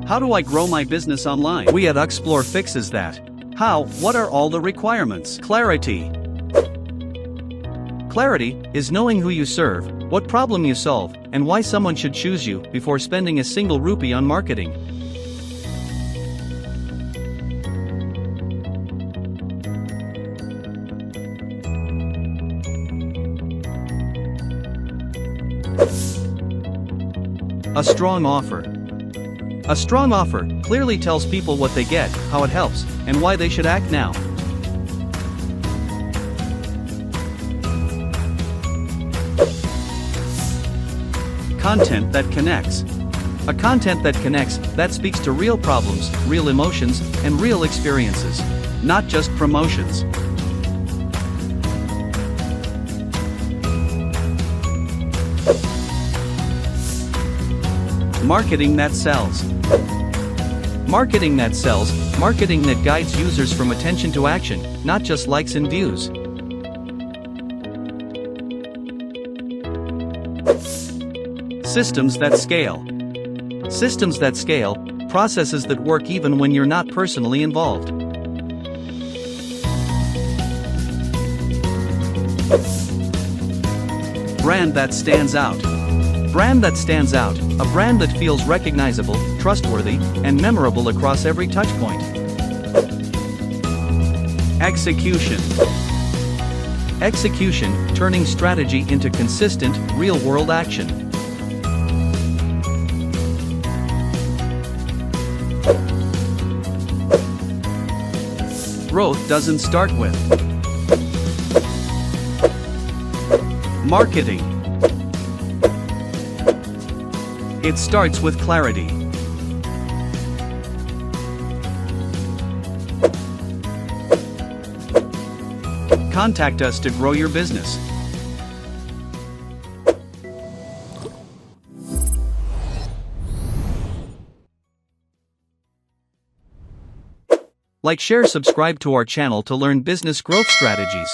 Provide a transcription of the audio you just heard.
How do I grow my business online? We at Uxplore fixes that. How? What are all the requirements? Clarity. Clarity is knowing who you serve, what problem you solve, and why someone should choose you before spending a single rupee on marketing. A strong offer. A strong offer clearly tells people what they get, how it helps, and why they should act now. Content that connects. A content that connects, that speaks to real problems, real emotions, and real experiences, not just promotions. Marketing that sells. Marketing that sells, marketing that guides users from attention to action, not just likes and views. Systems that scale. Systems that scale, processes that work even when you're not personally involved. Brand that stands out. Brand that stands out, a brand that feels recognizable, trustworthy, and memorable across every touchpoint. Execution. Execution, turning strategy into consistent, real-world action. Growth doesn't start with marketing. It starts with clarity. Contact us to grow your business. Like, share, subscribe to our channel to learn business growth strategies.